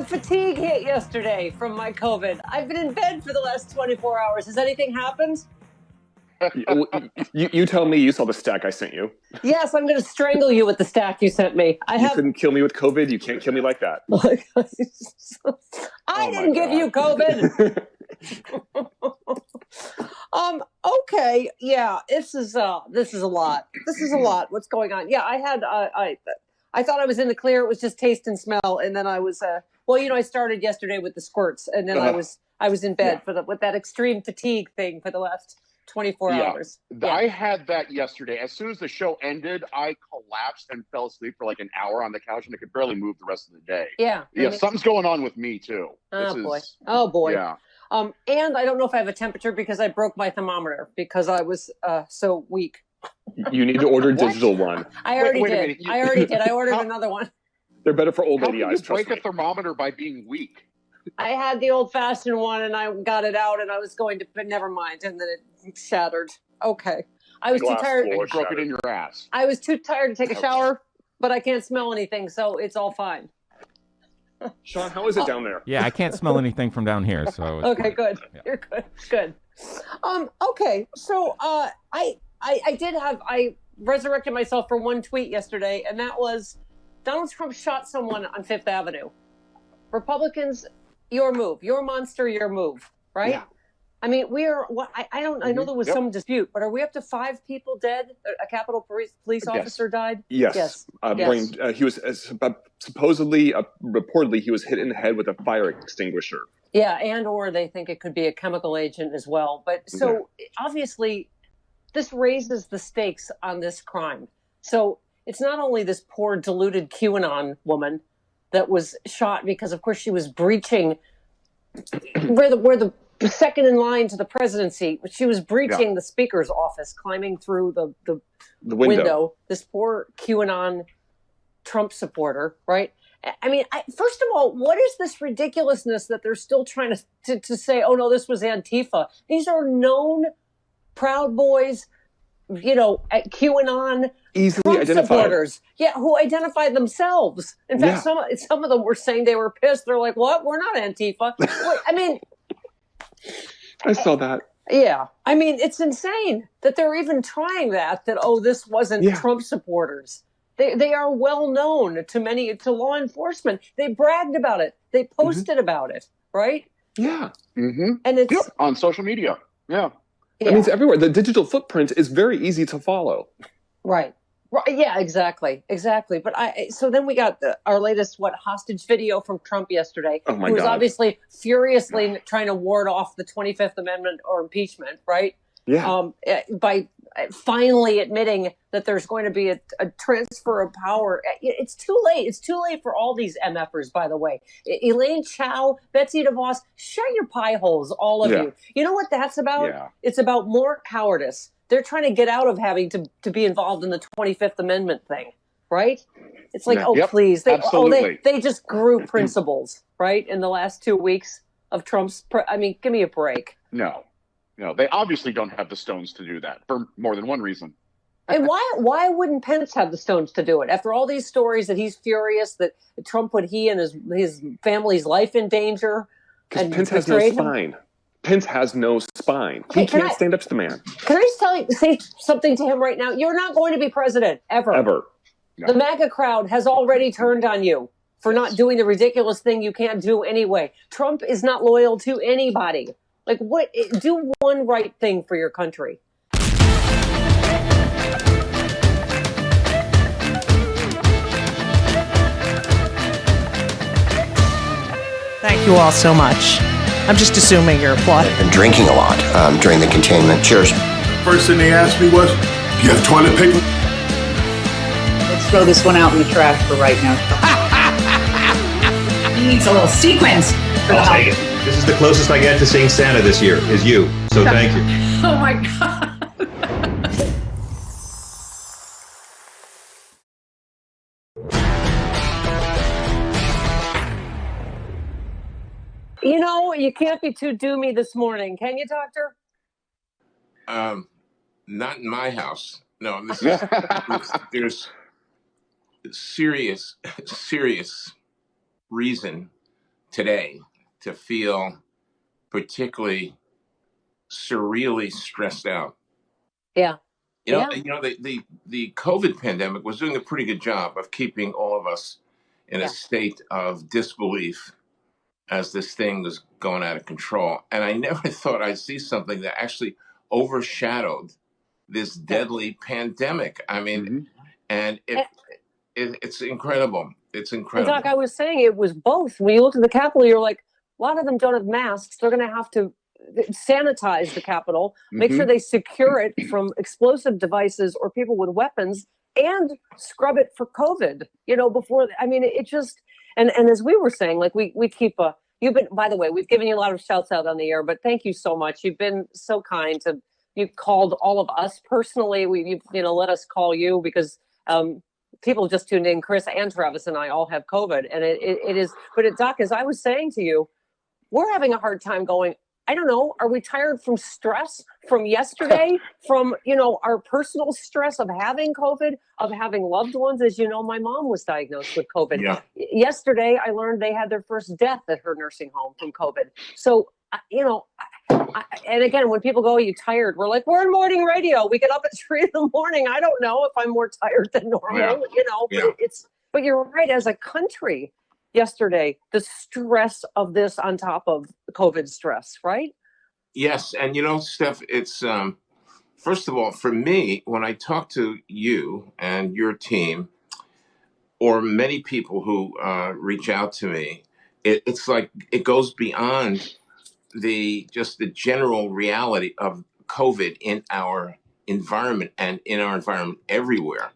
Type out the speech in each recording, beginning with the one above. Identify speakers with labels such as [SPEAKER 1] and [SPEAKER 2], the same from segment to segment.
[SPEAKER 1] fatigue hit yesterday from my COVID. I've been in bed for the last 24 hours. Has anything happened?
[SPEAKER 2] You tell me you saw the stack I sent you.
[SPEAKER 1] Yes, I'm going to strangle you with the stack you sent me.
[SPEAKER 2] You couldn't kill me with COVID. You can't kill me like that.
[SPEAKER 1] I didn't give you COVID. Okay. Yeah, this is a lot. This is a lot. What's going on? Yeah, I thought I was in the clear. It was just taste and smell. And then I was, I started yesterday with the squirts, and then I was in bed with that extreme fatigue thing for the last 24 hours.
[SPEAKER 3] Yeah. I had that yesterday. As soon as the show ended, I collapsed and fell asleep for like an hour on the couch, and I could barely move the rest of the day.
[SPEAKER 1] Yeah.
[SPEAKER 3] Something's going on with me too.
[SPEAKER 1] Oh boy. Yeah. And I don't know if I have a temperature because I broke my thermometer because I was so weak.
[SPEAKER 2] You need to order a digital one.
[SPEAKER 1] I already did. I ordered another one.
[SPEAKER 2] They're better for old lady eyes.
[SPEAKER 3] How can you break a thermometer by being weak?
[SPEAKER 1] I had the old-fashioned one, and I got it out, and I was going to, but never mind, and then it shattered. Okay. I was too tired.
[SPEAKER 3] You broke it in your ass.
[SPEAKER 1] I was too tired to take a shower, but I can't smell anything, so it's all fine.
[SPEAKER 2] Sean, how is it down there?
[SPEAKER 4] Yeah, I can't smell anything from down here, so.
[SPEAKER 1] Okay, good. Yeah. You're good. Good. Okay, so I resurrected myself for one tweet yesterday, and that was Donald Trump shot someone on Fifth Avenue. Republicans, your move, your monster, your move, right? Yeah. I mean, we are. What I know there was some dispute, but are we up to 5 people dead? A Capitol police officer died.
[SPEAKER 2] Yes. He was reportedly, he was hit in the head with a fire extinguisher.
[SPEAKER 1] Yeah, and or they think it could be a chemical agent as well. But so obviously, this raises the stakes on this crime. So it's not only this poor deluded QAnon woman that was shot because, of course, she was breaching where the second in line to the presidency. She was breaching the speaker's office, climbing through the window. This poor QAnon Trump supporter, right? I mean, first of all, what is this ridiculousness that they're still trying to say, oh, no, this was Antifa? These are known Proud Boys, at QAnon
[SPEAKER 2] easily
[SPEAKER 1] Trump
[SPEAKER 2] identified
[SPEAKER 1] supporters, who identified themselves. In fact, some of them were saying they were pissed. They're like, "What? We're not Antifa." I mean,
[SPEAKER 2] I saw that.
[SPEAKER 1] Yeah, I mean, it's insane that they're even trying that. This wasn't Trump supporters. They are well known to law enforcement. They bragged about it. They posted about it, right?
[SPEAKER 2] Yeah,
[SPEAKER 3] and
[SPEAKER 1] it's
[SPEAKER 3] on social media. Yeah.
[SPEAKER 2] I mean, it's everywhere. The digital footprint is very easy to follow.
[SPEAKER 1] Right. Yeah, exactly. But so then we got our latest, hostage video from Trump yesterday.
[SPEAKER 2] Oh my
[SPEAKER 1] who was
[SPEAKER 2] God.
[SPEAKER 1] obviously furiously trying to ward off the 25th Amendment or impeachment, right?
[SPEAKER 2] Yeah.
[SPEAKER 1] By finally admitting that there's going to be a transfer of power. It's too late. It's too late for all these MFers, by the way. Elaine Chao, Betsy DeVos, shut your pie holes, all of you. You know what that's about?
[SPEAKER 3] Yeah.
[SPEAKER 1] It's about more cowardice. They're trying to get out of having to be involved in the 25th Amendment thing, right? It's like, please. They just grew principles, right, in the last 2 weeks of Trump's. Give me a break.
[SPEAKER 3] No, they obviously don't have the stones to do that for more than one reason.
[SPEAKER 1] And why wouldn't Pence have the stones to do it? After all these stories that he's furious that Trump put he and his family's life in danger.
[SPEAKER 2] Because Pence has no spine. Pence has no spine. He can't stand up to the man.
[SPEAKER 1] Can I say something to him right now? You're not going to be president, ever.
[SPEAKER 2] Ever.
[SPEAKER 1] No. The MAGA crowd has already turned on you for not doing the ridiculous thing you can't do anyway. Trump is not loyal to anybody. Like, what? Do one right thing for your country.
[SPEAKER 5] Thank you all so much. I'm just assuming you're applauding.
[SPEAKER 6] And drinking a lot during the containment. Cheers.
[SPEAKER 7] First thing they asked me was, do you have toilet paper?
[SPEAKER 8] Let's throw this one out in the trash for right now. He needs a little sequence.
[SPEAKER 9] I'll take it. This is the closest I get to seeing Santa this year, is you. So thank you.
[SPEAKER 8] Oh my God.
[SPEAKER 1] You can't be too doomy this morning. Can you, Doctor?
[SPEAKER 10] Not in my house. No, there's serious reason today to feel particularly surreally stressed out.
[SPEAKER 1] Yeah.
[SPEAKER 10] The COVID pandemic was doing a pretty good job of keeping all of us in a state of disbelief as this thing was going out of control. And I never thought I'd see something that actually overshadowed this deadly pandemic. I mean, and it's incredible. It's incredible.
[SPEAKER 1] And Doc, I was saying it was both. When you look at the Capitol, you're like, a lot of them don't have masks. They're going to have to sanitize the Capitol, make sure they secure it from explosive devices or people with weapons, and scrub it for COVID, before, I mean, it just, and as we were saying, like we keep you've been, by the way, we've given you a lot of shouts out on the air, but thank you so much. You've been so kind you've called all of us personally. You've let us call you because, people just tuned in. Chris and Travis and I all have COVID, and it is, but Doc, as I was saying to you, we're having a hard time going, I don't know, are we tired from stress from yesterday, from, our personal stress of having COVID, of having loved ones? As you know, my mom was diagnosed with COVID.
[SPEAKER 10] Yeah.
[SPEAKER 1] Yesterday, I learned they had their first death at her nursing home from COVID. So, and again, when people go, are you tired? We're like, we're in morning radio. We get up at 3 a.m. I don't know if I'm more tired than normal, but you're right. As a country, yesterday, the stress of this on top of COVID stress, right?
[SPEAKER 10] Yes. And Steph, it's first of all, for me, when I talk to you and your team or many people who reach out to me, it's like it goes beyond the general reality of COVID in our environment and in our environment everywhere.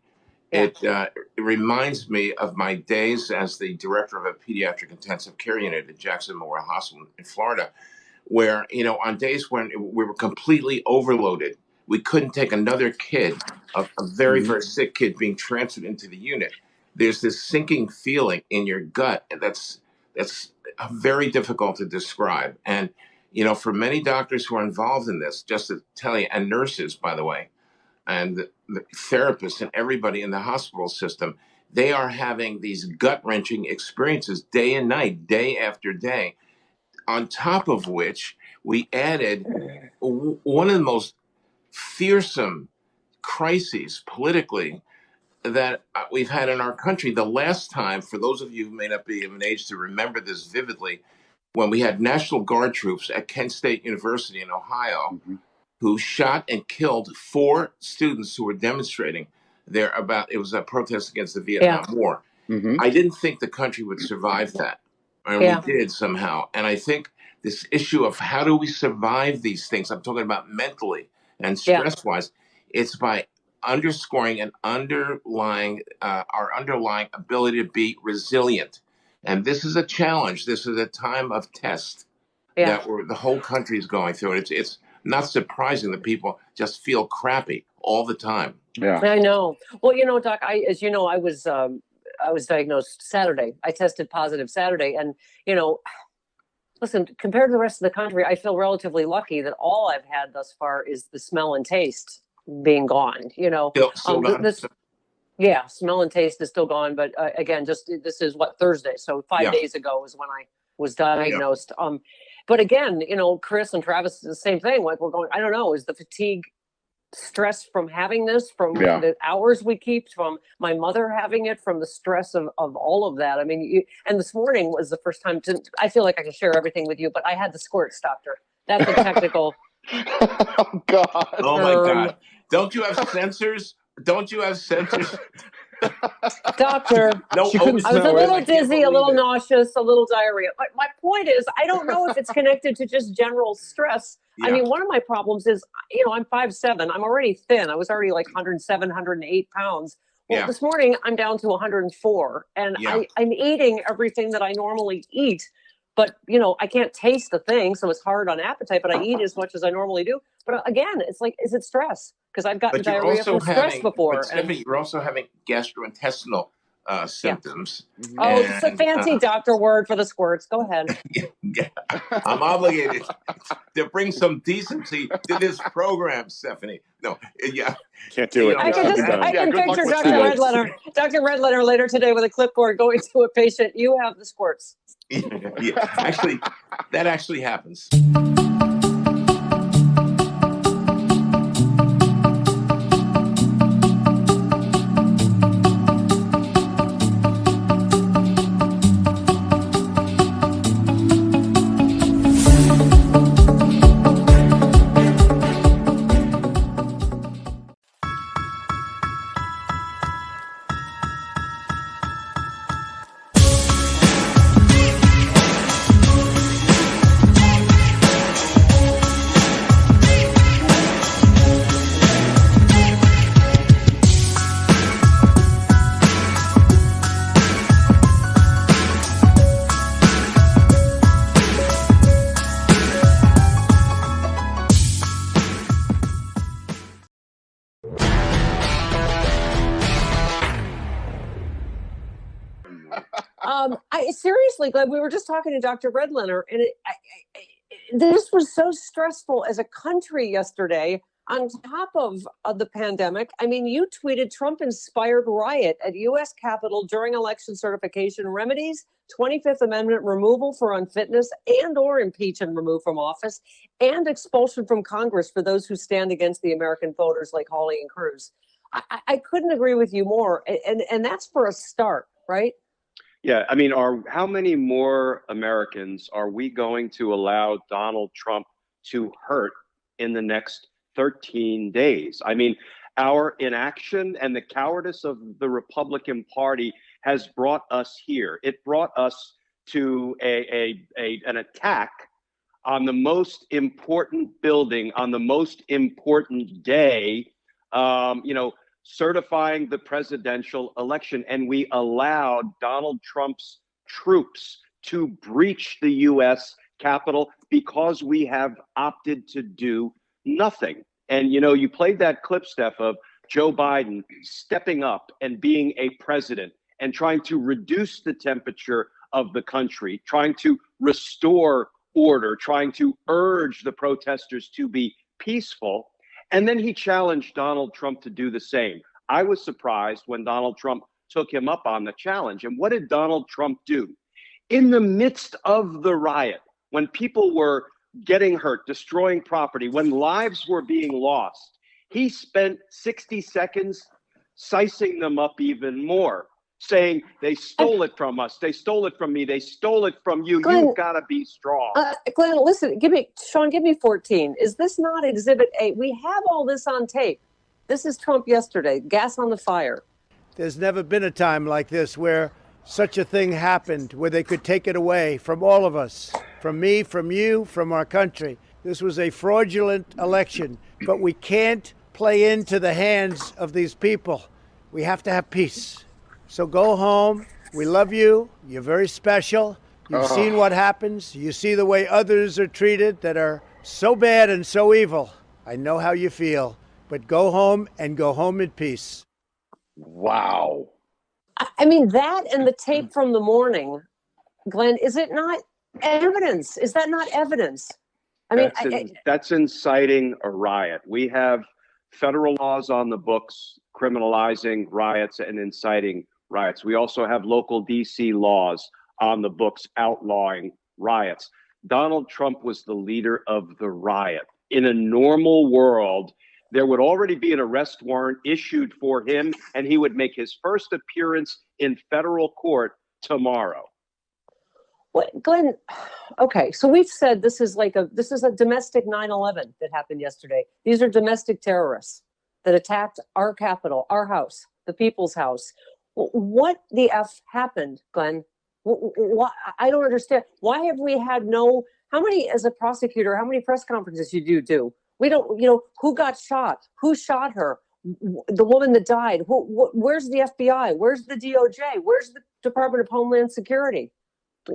[SPEAKER 10] Yeah. It reminds me of my days as the director of a pediatric intensive care unit at Jackson Memorial Hospital in Florida, where, on days when we were completely overloaded, we couldn't take another kid, a very, very sick kid being transferred into the unit. There's this sinking feeling in your gut that's very difficult to describe. And, for many doctors who are involved in this, just to tell you, and nurses, by the way, and the therapists and everybody in the hospital system, they are having these gut-wrenching experiences day and night, day after day, on top of which we added one of the most fearsome crises politically that we've had in our country. The last time, for those of you who may not be of an age to remember this vividly, when we had National Guard troops at Kent State University in Ohio, who shot and killed 4 students who were demonstrating there it was a protest against the Vietnam War. I didn't think the country would survive that. And we did somehow. And I think this issue of how do we survive these things, I'm talking about mentally and stress-wise, it's by underscoring and underlying our underlying ability to be resilient. And this is a challenge. This is a time of test that the whole country is going through. It's not surprising that people just feel crappy all the time.
[SPEAKER 1] Yeah, I know. Well, Doc, as you know, I was diagnosed Saturday. I tested positive Saturday, and listen, compared to the rest of the country, I feel relatively lucky that all I've had thus far is the smell and taste being gone. Smell and taste is still gone, but again, this is Thursday, so 5 days ago was when I was diagnosed. But again, Chris and Travis, the same thing. Like, we're going, I don't know, is the fatigue stress from having this, from the hours we keep, from my mother having it, from the stress of all of that. I mean, and this morning was the first time I feel like I can share everything with you, but I had the squirts, doctor. That's a technical.
[SPEAKER 3] Oh, God.
[SPEAKER 10] Oh, my God. Don't you have sensors?
[SPEAKER 1] Doctor, I was a little dizzy, a little nauseous, a little diarrhea. But my point is, I don't know if it's connected to just general stress. Yeah. I mean, one of my problems is, I'm 5'7". I'm already thin. I was already like 107, 108 pounds. Well, this morning I'm down to 104, and I'm eating everything that I normally eat. But, I can't taste the thing, so it's hard on appetite, but I eat as much as I normally do. But again, it's like, is it stress? Because I've gotten diarrhea from stress before.
[SPEAKER 10] But Stephanie, you're also having gastrointestinal symptoms.
[SPEAKER 1] Oh, it's a fancy doctor word for the squirts. Go ahead.
[SPEAKER 10] I'm obligated to bring some decency to this program, Stephanie. No,
[SPEAKER 2] can't do it.
[SPEAKER 1] I can picture Dr. Redletter later today with a clipboard going to a patient. You have the squirts.
[SPEAKER 10] Actually, that actually happens.
[SPEAKER 1] Seriously, Glenn, we were just talking to Dr. Redletter, and this was so stressful as a country yesterday on top of the pandemic. I mean, you tweeted Trump-inspired riot at U.S. Capitol during election certification remedies, 25th Amendment removal for unfitness and or impeach and remove from office, and expulsion from Congress for those who stand against the American voters like Hawley and Cruz. I couldn't agree with you more. And that's for a start, right?
[SPEAKER 11] Yeah, I mean, how many more Americans are we going to allow Donald Trump to hurt in the next 13 days? I mean, our inaction and the cowardice of the Republican Party has brought us here. It brought us to an attack on the most important building on the most important day, certifying the presidential election. And we allowed Donald Trump's troops to breach the U.S. Capitol because we have opted to do nothing. And, you played that clip, Steph, of Joe Biden stepping up and being a president and trying to reduce the temperature of the country, trying to restore order, trying to urge the protesters to be peaceful. And then he challenged Donald Trump to do the same. I was surprised when Donald Trump took him up on the challenge. And what did Donald Trump do? In the midst of the riot, when people were getting hurt, destroying property, when lives were being lost, he spent 60 seconds sizing them up even more, saying they stole it from us, they stole it from me, they stole it from you. Glenn, you've got to be strong.
[SPEAKER 1] Glenn, listen, give me 14. Is this not Exhibit 8? We have all this on tape. This is Trump yesterday, gas on the fire.
[SPEAKER 12] There's never been a time like this where such a thing happened, where they could take it away from all of us, from me, from you, from our country. This was a fraudulent election, but we can't play into the hands of these people. We have to have peace. So go home. We love you. You're very special. You've seen what happens. You see the way others are treated that are so bad and so evil. I know how you feel, but go home and go home in peace.
[SPEAKER 2] Wow.
[SPEAKER 1] I mean, that and the tape from the morning, Glenn, is it not evidence? Is that not evidence? I mean,
[SPEAKER 11] that's inciting a riot. We have federal laws on the books criminalizing riots and inciting riots. We also have local DC laws on the books outlawing riots. Donald Trump was the leader of the riot. In a normal world, there would already be an arrest warrant issued for him, and he would make his first appearance in federal court tomorrow.
[SPEAKER 1] Well, Glenn, okay, so we've said this is a domestic 9/11 that happened yesterday. These are domestic terrorists that attacked our Capitol, our house, the people's house. What the F happened, Glenn? I don't understand. Why have we had how many, as a prosecutor, how many press conferences you do? We don't, who got shot? Who shot her? The woman that died? Where's the FBI? Where's the DOJ? Where's the Department of Homeland Security?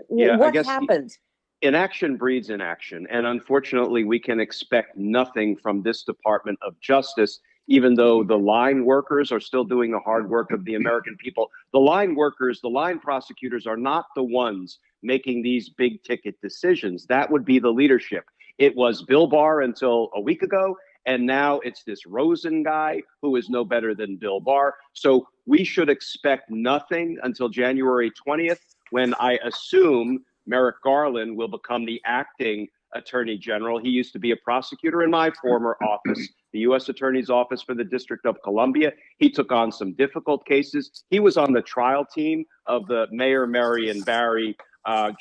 [SPEAKER 11] Yeah,
[SPEAKER 1] what happened?
[SPEAKER 11] Inaction breeds inaction. And unfortunately, we can expect nothing from this Department of Justice even though the line workers are still doing the hard work of the American people. The line workers, the line prosecutors are not the ones making these big ticket decisions. That would be the leadership. It was Bill Barr until a week ago, and now it's this Rosen guy who is no better than Bill Barr. So we should expect nothing until January 20th, when I assume Merrick Garland will become the acting Attorney General. He used to be a prosecutor in my former office, the U.S. Attorney's Office for the District of Columbia. He took on some difficult cases. He was on the trial team of the Mayor Marion Barry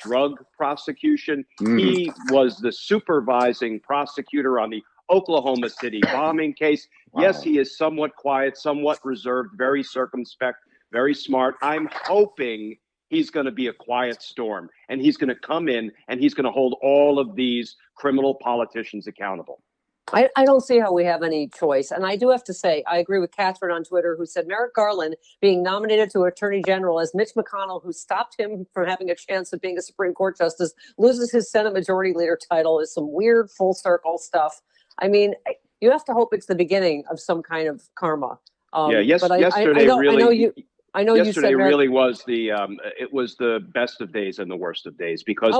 [SPEAKER 11] drug prosecution. He was the supervising prosecutor on the Oklahoma City bombing case. Wow. Yes, he is somewhat quiet, somewhat reserved, very circumspect, very smart. I'm hoping he's going to be a quiet storm, and he's going to come in and he's going to hold all of these criminal politicians accountable.
[SPEAKER 1] I don't see how we have any choice. And I do have to say, I agree with Catherine on Twitter, who said Merrick Garland being nominated to Attorney General as Mitch McConnell, who stopped him from having a chance of being a Supreme Court justice, loses his Senate Majority Leader title, is some weird full circle stuff. I mean, you have to hope it's the beginning of some kind of karma.
[SPEAKER 11] Yesterday
[SPEAKER 1] Yesterday
[SPEAKER 11] really was it was the best of days and the worst of days, because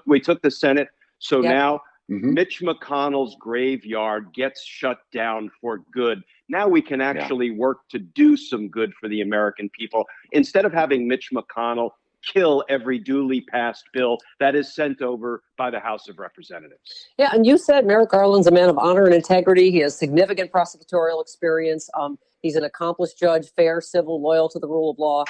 [SPEAKER 11] we took the Senate. So now Mitch McConnell's graveyard gets shut down for good. Now we can actually work to do some good for the American people, instead of having Mitch McConnell kill every duly passed bill that is sent over by the House of Representatives.
[SPEAKER 1] Yeah, and you said Merrick Garland's a man of honor and integrity. He has significant prosecutorial experience. He's an accomplished judge, fair, civil, loyal to the rule of law.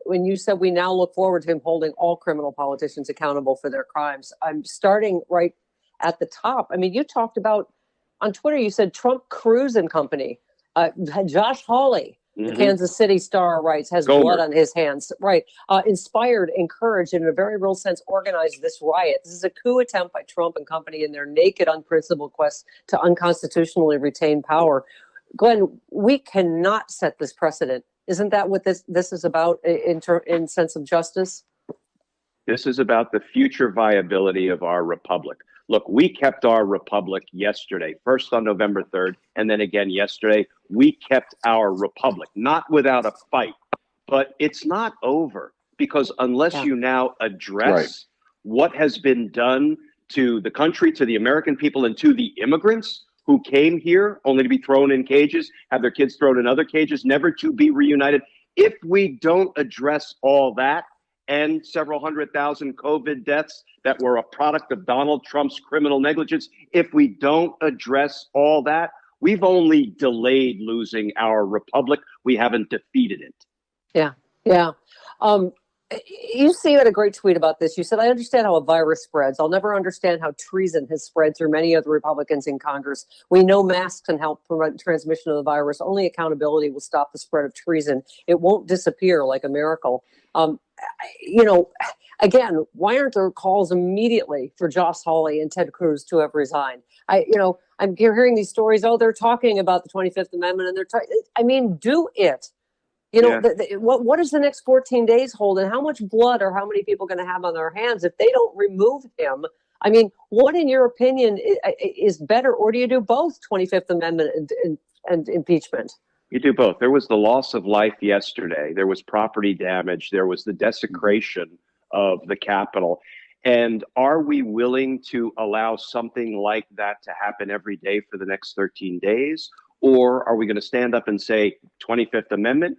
[SPEAKER 1] When you said we now look forward to him holding all criminal politicians accountable for their crimes, I'm starting right at the top. I mean, you talked about on Twitter, you said Trump, Cruz and company, Josh Hawley, the Kansas City Star writes, has blood on his hands, inspired, encouraged, and in a very real sense, organized this riot. This is a coup attempt by Trump and company in their naked, unprincipled quest to unconstitutionally retain power. Glenn, we cannot set this precedent. Isn't that what this is about in sense of justice?
[SPEAKER 11] This is about the future viability of our republic. Look, we kept our republic yesterday, first on November 3rd, and then again yesterday. We kept our republic, not without a fight, but it's not over, because unless you now address what has been done to the country, to the American people, and to the immigrants who came here only to be thrown in cages, have their kids thrown in other cages, never to be reunited. If we don't address all that, and several 100,000 COVID deaths that were a product of Donald Trump's criminal negligence, if we don't address all that, we've only delayed losing our republic. We haven't defeated it.
[SPEAKER 1] Yeah. You had a great tweet about this. You said, I understand how a virus spreads. I'll never understand how treason has spread through many of the Republicans in Congress. We know masks can help prevent transmission of the virus. Only accountability will stop the spread of treason. It won't disappear like a miracle. Again, why aren't there calls immediately for Josh Hawley and Ted Cruz to have resigned? I'm hearing these stories. Oh, they're talking about the 25th Amendment, and do it. What does the next 14 days hold, and how much blood or how many people are going to have on their hands if they don't remove him? I mean, what, in your opinion, is better, or do you do both 25th Amendment and impeachment?
[SPEAKER 11] You do both. There was the loss of life yesterday. There was property damage. There was the desecration of the Capitol. And are we willing to allow something like that to happen every day for the next 13 days? Or are we going to stand up and say 25th Amendment?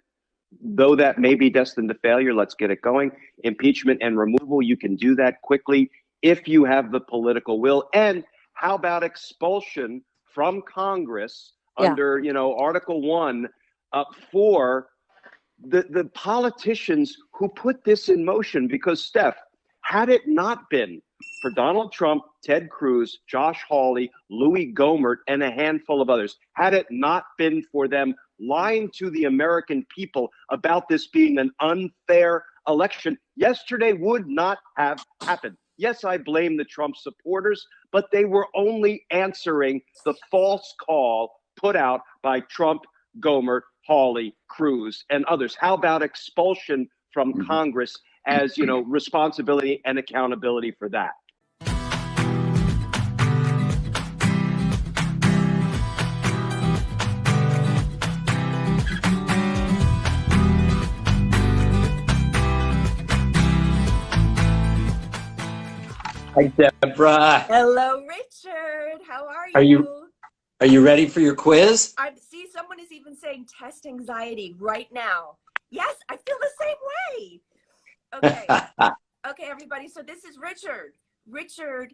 [SPEAKER 11] Though that may be destined to failure, let's get it going. Impeachment and removal, you can do that quickly if you have the political will. And how about expulsion from Congress under, Article 1 for the politicians who put this in motion? Because, Steph, had it not been for Donald Trump, Ted Cruz, Josh Hawley, Louis Gohmert, and a handful of others, had it not been for them lying to the American people about this being an unfair election, yesterday would not have happened. Yes, I blame the Trump supporters, but they were only answering the false call put out by Trump, Gohmert, Hawley, Cruz, and others. How about expulsion from Congress as, responsibility and accountability for that?
[SPEAKER 13] Hi, Deborah.
[SPEAKER 14] Hello, Richard. How are you?
[SPEAKER 13] Are you ready for your quiz?
[SPEAKER 14] See, someone is even saying test anxiety right now. Yes, I feel the same way. Okay. Okay, everybody. So this is Richard. Richard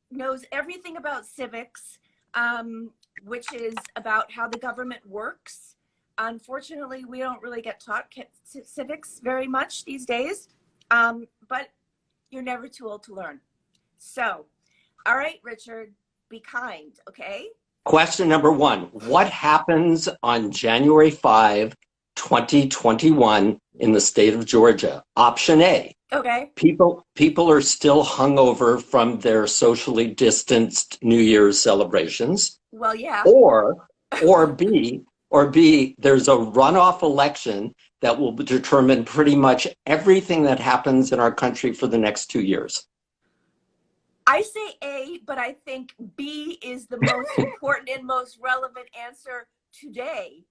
[SPEAKER 14] knows everything about civics, which is about how the government works. Unfortunately, we don't really get taught civics very much these days, but you're never too old to learn. So, all right, Richard, be kind, okay?
[SPEAKER 13] Question number 1. What happens on January 5, 2021 in the state of Georgia? Option A.
[SPEAKER 14] Okay.
[SPEAKER 13] People are still hungover from their socially distanced New Year's celebrations.
[SPEAKER 14] Well, yeah.
[SPEAKER 13] Or B, there's a runoff election that will determine pretty much everything that happens in our country for the next 2 years.
[SPEAKER 14] I say A, but I think B is the most important and most relevant answer today.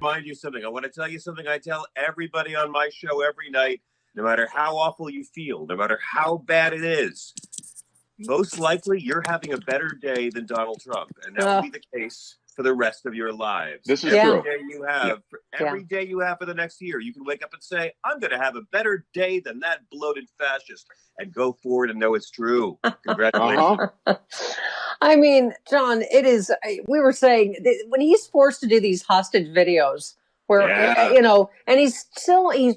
[SPEAKER 15] Remind you something. I want to tell you something I tell everybody on my show every night. No matter how awful you feel, no matter how bad it is, most likely you're having a better day than Donald Trump, and that will be the case for the rest of your lives.
[SPEAKER 3] This is
[SPEAKER 15] every
[SPEAKER 3] true.
[SPEAKER 15] Day you have, every day you have for the next year, you can wake up and say, "I'm going to have a better day than that bloated fascist," and go forward and know it's true. Congratulations.
[SPEAKER 1] I mean, John, it is. We were saying when he's forced to do these hostage videos, where you know, and he's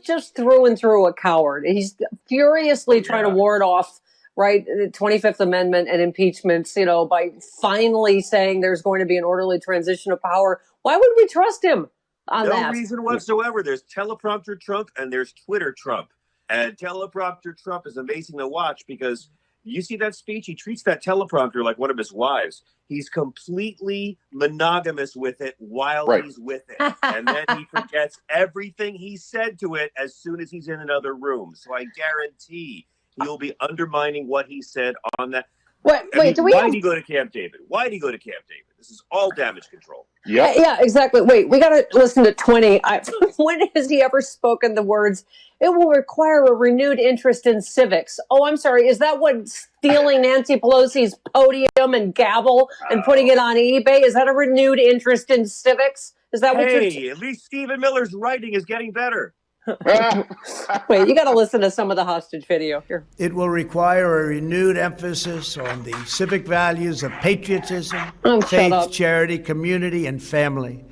[SPEAKER 1] just through and through a coward. He's furiously trying to ward off. Right, the 25th Amendment and impeachments, you know, by finally saying there's going to be an orderly transition of power. Why would we trust him on that?
[SPEAKER 15] No reason whatsoever. There's teleprompter Trump and there's Twitter Trump. And teleprompter Trump is amazing to watch because you see that speech, he treats that teleprompter like one of his wives. He's completely monogamous with it while he's with it. And then he forgets everything he said to it as soon as he's in another room. So I guarantee he'll be undermining what he said on that. Why did he go to Camp David? Why did he go to Camp David? This is all damage control.
[SPEAKER 1] Yeah, exactly. Wait, we got to listen to 20. When has he ever spoken the words, "It will require a renewed interest in civics"? Oh, I'm sorry. Is that what stealing Nancy Pelosi's podium and gavel and putting it on eBay? Is that a renewed interest in civics? Is that what you're...
[SPEAKER 15] At least Stephen Miller's writing is getting better.
[SPEAKER 1] Wait, you got to listen to some of the hostage video here.
[SPEAKER 12] It will require a renewed emphasis on the civic values of patriotism, faith, charity, community, and family.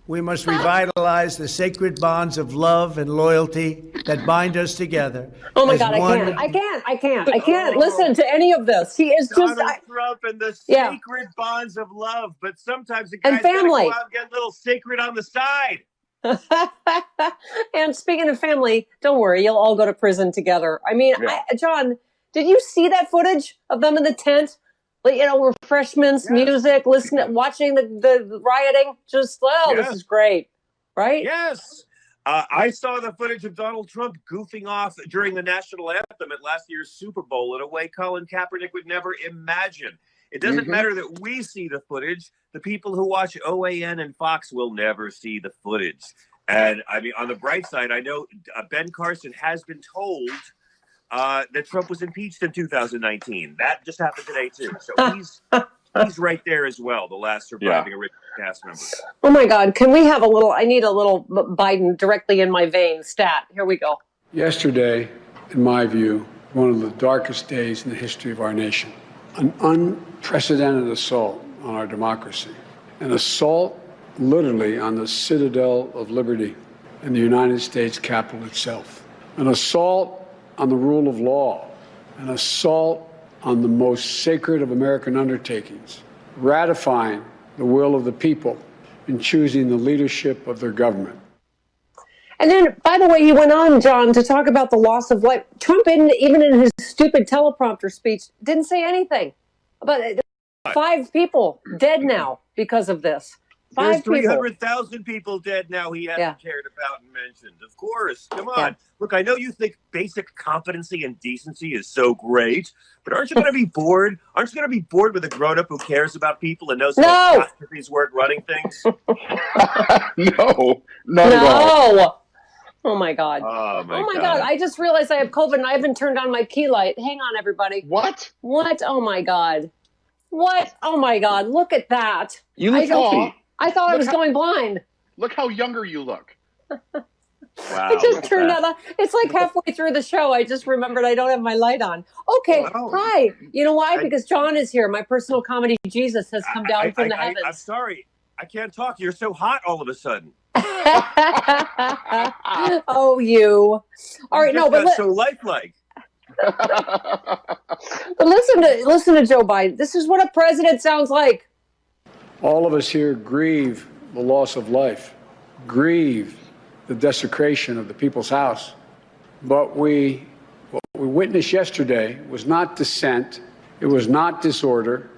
[SPEAKER 12] We must revitalize the sacred bonds of love and loyalty that bind us together.
[SPEAKER 1] Oh my God, I can't listen to any of this. He is
[SPEAKER 15] Donald Trump and the sacred bonds of love, but sometimes the guy's gotta go out and get a little sacred on the side.
[SPEAKER 1] And speaking of family, don't worry, you'll all go to prison together. I mean, John, did you see that footage of them in the tent? You know, refreshments, music, watching the rioting. Just, this is great, right?
[SPEAKER 15] Yes. I saw the footage of Donald Trump goofing off during the national anthem at last year's Super Bowl in a way Colin Kaepernick would never imagine. It doesn't matter that we see the footage. The people who watch OAN and Fox will never see the footage. And I mean, on the bright side, I know Ben Carson has been told that Trump was impeached in 2019. That just happened today, too. So he's right there as well, the last surviving original cast member.
[SPEAKER 1] Oh, my God. Can we have I need a little Biden directly in my veins stat. Here we go.
[SPEAKER 16] Yesterday, in my view, one of the darkest days in the history of our nation. An unprecedented assault on our democracy. An assault literally on the citadel of liberty in the United States Capitol itself. An assault on the rule of law. An assault on the most sacred of American undertakings. Ratifying the will of the people in choosing the leadership of their government.
[SPEAKER 1] And then, by the way, he went on, John, to talk about the loss of life. Trump, even in his stupid teleprompter speech, didn't say anything about 5 people dead now because of this.
[SPEAKER 15] There's
[SPEAKER 1] 5 people.
[SPEAKER 15] 300,000 people dead now he hasn't cared about and mentioned. Of course. Come on. Yeah. Look, I know you think basic competency and decency is so great, but aren't you going to be bored? Aren't you going to be bored with a grown-up who cares about people and knows how catastrophes work running things?
[SPEAKER 3] No, not at all.
[SPEAKER 1] Oh my God. Oh my God. I just realized I have COVID and I haven't turned on my key light. Hang on, everybody.
[SPEAKER 3] What?
[SPEAKER 1] Oh my God. What? Oh my God. Look at that.
[SPEAKER 3] You look healthy.
[SPEAKER 1] I thought I was going blind.
[SPEAKER 3] Look how younger you look.
[SPEAKER 1] Wow. I just turned on. It's like halfway through the show. I just remembered I don't have my light on. Okay. Hi. You know why? Because John is here. My personal comedy Jesus has come down from the heavens.
[SPEAKER 15] I'm sorry. I can't talk. You're so hot all of a sudden.
[SPEAKER 1] Oh, you. All right. No, but
[SPEAKER 15] so lifelike.
[SPEAKER 1] But listen to Joe Biden. This is what a president sounds like.
[SPEAKER 16] All of us here grieve the loss of life, grieve the desecration of the people's house. But what we witnessed yesterday was not dissent, it was not disorder,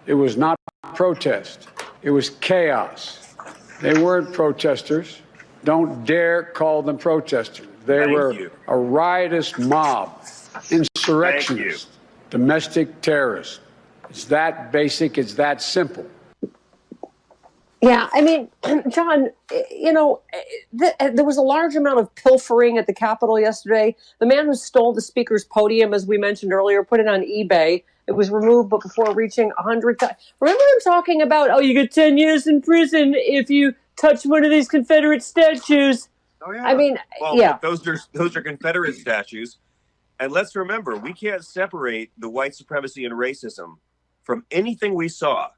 [SPEAKER 16] it was not protest, it was chaos. They weren't protesters. Don't dare call them protesters. They were a riotous mob, insurrectionists, domestic terrorists. It's that basic, it's that simple.
[SPEAKER 1] Yeah, I mean, John, you know, there was a large amount of pilfering at the Capitol yesterday. The man who stole the speaker's podium, as we mentioned earlier, put it on eBay. It was removed, but before reaching 100. Remember them talking about, oh, you get 10 years in prison if you touch one of these Confederate statues.
[SPEAKER 15] Oh, yeah.
[SPEAKER 1] I mean,
[SPEAKER 15] well, those are Confederate statues. And let's remember, we can't separate the white supremacy and racism from anything we saw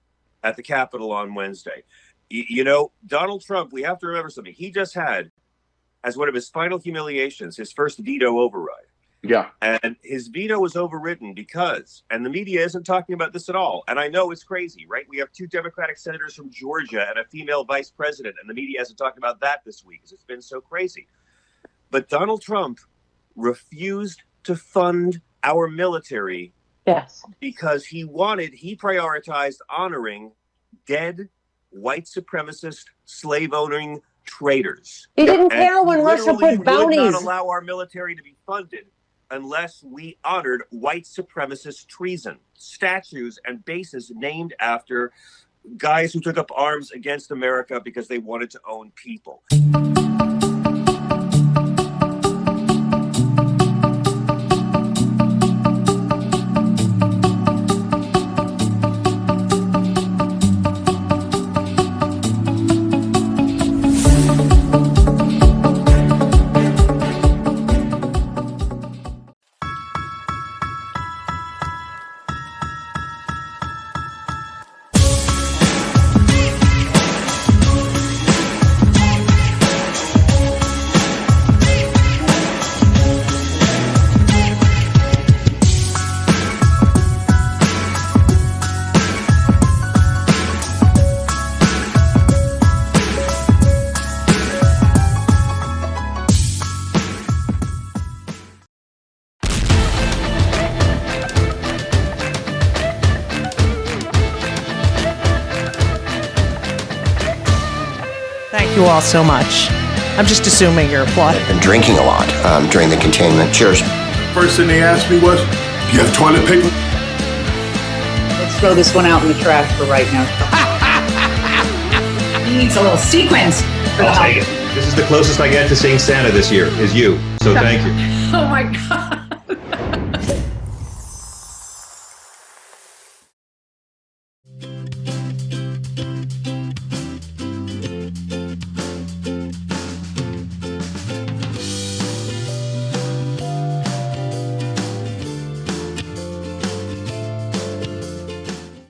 [SPEAKER 15] at the Capitol on Wednesday. You know, Donald Trump, we have to remember something. He just had, as one of his final humiliations, his first veto override.
[SPEAKER 3] Yeah.
[SPEAKER 15] And his veto was overridden because, and the media isn't talking about this at all, and I know it's crazy, right? We have 2 Democratic senators from Georgia and a female vice president, and the media hasn't talked about that this week because it's been so crazy. But Donald Trump refused to fund our military because he prioritized honoring dead white supremacist, slave-owning traitors.
[SPEAKER 1] He didn't care when Russia put bounties.
[SPEAKER 15] Would not allow our military to be funded unless we honored white supremacist treason, statues and bases named after guys who took up arms against America because they wanted to own people.
[SPEAKER 5] Thank you all so much. I'm just assuming you're what?
[SPEAKER 6] I've been drinking a lot during the containment. Cheers.
[SPEAKER 7] First thing they asked me was, do you have toilet paper?
[SPEAKER 8] Let's throw this one out in the trash for right now.
[SPEAKER 17] He needs a little sequence for the
[SPEAKER 9] I'll take it. This is the closest I get to seeing Santa this year, is you. So thank you.
[SPEAKER 17] Oh my God.